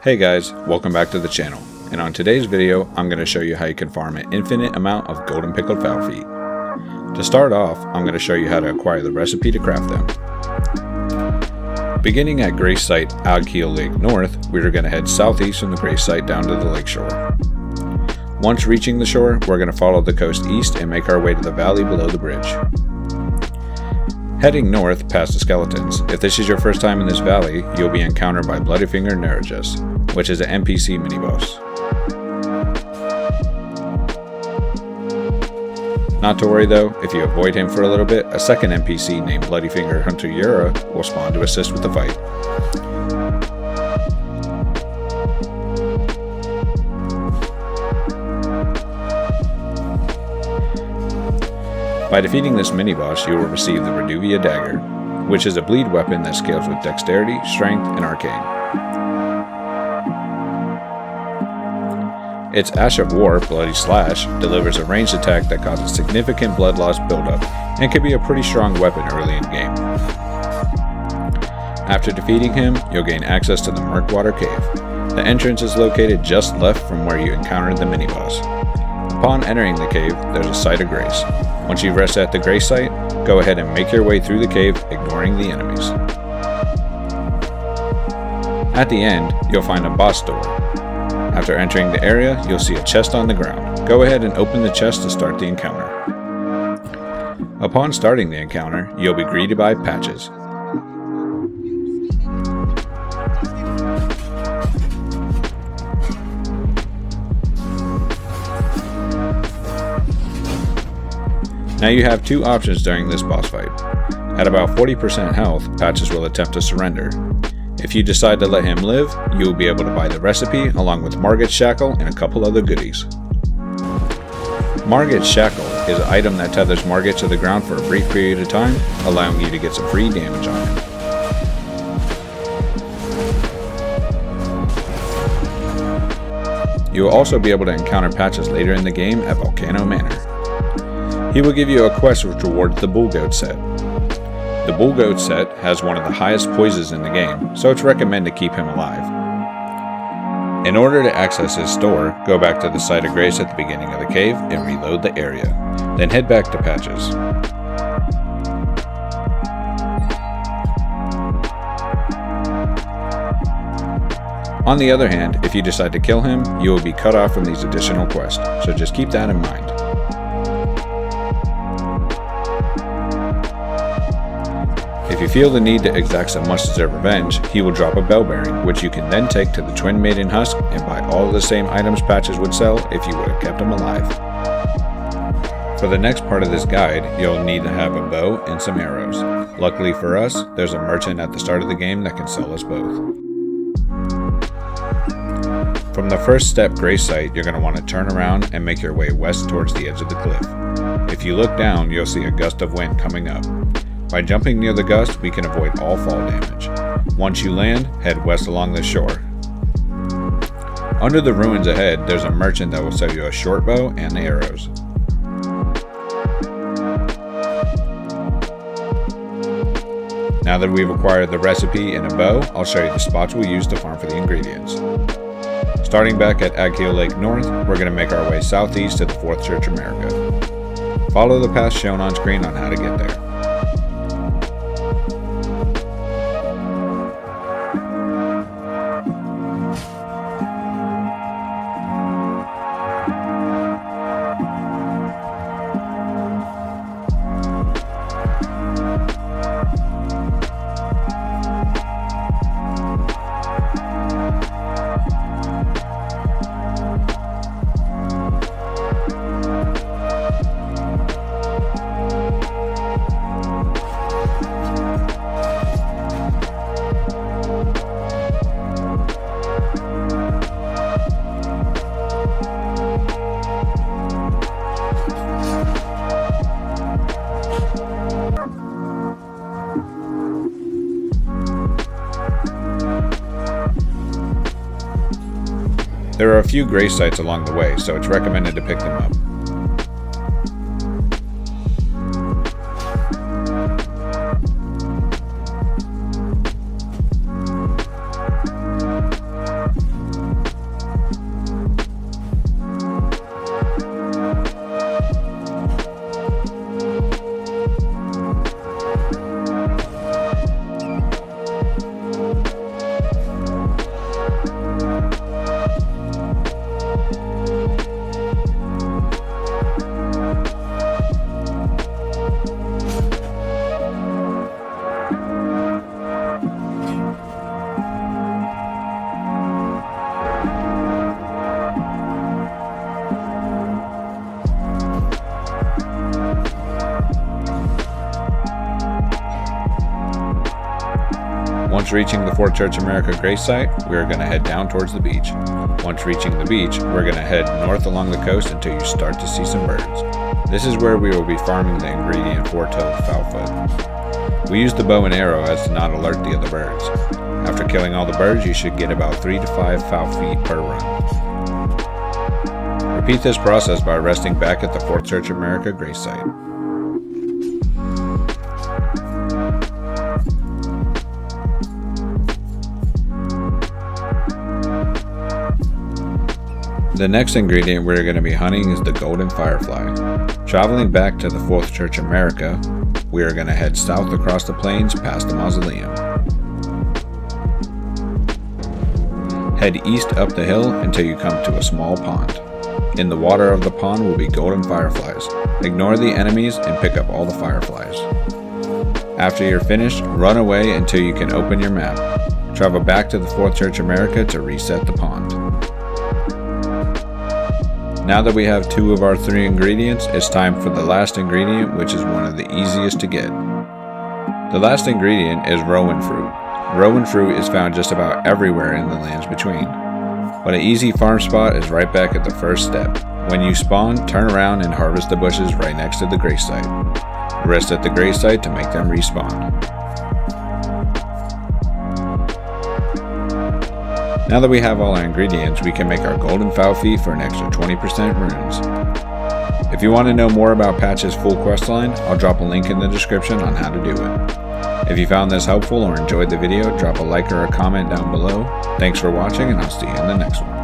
Hey guys, welcome back to the channel, and on today's video I'm going to show you how you can farm an infinite amount of golden pickled fowl feet. To start off, I'm going to show you how to acquire the recipe to craft them. Beginning at Grace Site, Agkeel Lake North, we are going to head southeast from the Grace Site down to the lakeshore. Once reaching the shore, we're going to follow the coast east and make our way to the valley below the bridge. Heading north past the skeletons, if this is your first time in this valley, you'll be encountered by Bloodyfinger Neregus, which is an NPC mini-boss. Not to worry though, if you avoid him for a little bit, a second NPC named Bloodyfinger Hunter Yura will spawn to assist with the fight. By defeating this mini-boss, you will receive the Reduvia Dagger, which is a bleed weapon that scales with dexterity, strength, and arcane. Its Ash of War, Bloody Slash, delivers a ranged attack that causes significant blood loss buildup and can be a pretty strong weapon early in game. After defeating him, you'll gain access to the Murkwater Cave. The entrance is located just left from where you encountered the mini-boss. Upon entering the cave, there's a Site of Grace. Once you rest at the Grace Site, go ahead and make your way through the cave, ignoring the enemies. At the end, you'll find a boss door. After entering the area, you'll see a chest on the ground. Go ahead and open the chest to start the encounter. Upon starting the encounter, you'll be greeted by Patches. Now you have two options during this boss fight. At about 40% health, Patches will attempt to surrender. If you decide to let him live, you will be able to buy the recipe along with Margit's Shackle and a couple other goodies. Margit's Shackle is an item that tethers Margit to the ground for a brief period of time, allowing you to get some free damage on him. You will also be able to encounter Patches later in the game at Volcano Manor. He will give you a quest which rewards the Bull Goat set. The Bull Goat set has one of the highest poises in the game, so it's recommended to keep him alive. In order to access his store, go back to the Site of Grace at the beginning of the cave and reload the area. Then head back to Patches. On the other hand, if you decide to kill him, you will be cut off from these additional quests, so just keep that in mind. If you feel the need to exact some much-deserved revenge, he will drop a bell bearing, which you can then take to the Twin Maiden Husk and buy all of the same items Patches would sell if you would have kept him alive. For the next part of this guide, you'll need to have a bow and some arrows. Luckily for us, there's a merchant at the start of the game that can sell us both. From the first step Grace Site, you're going to want to turn around and make your way west towards the edge of the cliff. If you look down, you'll see a gust of wind coming up. By jumping near the gust, we can avoid all fall damage. Once you land, head west along the shore. Under the ruins ahead, there's a merchant that will sell you a short bow and the arrows. Now that we've acquired the recipe and a bow, I'll show you the spots we'll use to farm for the ingredients. Starting back at Agkeel Lake North, we're going to make our way southeast to the Fourth Church of Marika. Follow the path shown on screen on how to get there. There are a few Grace sites along the way, so it's recommended to pick them up. Once reaching the Fort Church America Grace site, we are going to head down towards the beach. Once reaching the beach, we're going to head north along the coast until you start to see some birds. This is where we will be farming the ingredient four-toed fowlfoot. We use the bow and arrow as to not alert the other birds. After killing all the birds, you should get about 3 to 5 fowl feet per run. Repeat this process by resting back at the Fort Church America Grace site. The next ingredient we're going to be hunting is the golden firefly. Traveling back to the Fort Church America, we are going to head south across the plains past the mausoleum. Head east up the hill until you come to a small pond. In the water of the pond will be golden fireflies. Ignore the enemies and pick up all the fireflies. After you're finished, run away until you can open your map. Travel back to the Fort Church America to reset the pond. Now that we have 2 of our 3 ingredients, it's time for the last ingredient, which is one of the easiest to get. The last ingredient is rowan fruit. Rowan fruit is found just about everywhere in the lands between. But an easy farm spot is right back at the first step. When you spawn, turn around and harvest the bushes right next to the grace site. Rest at the grace site to make them respawn. Now that we have all our ingredients, we can make our golden fowl feet for an extra 20% runes. If you want to know more about Patch's full questline, I'll drop a link in the description on how to do it. If you found this helpful or enjoyed the video, drop a like or a comment down below. Thanks for watching, and I'll see you in the next one.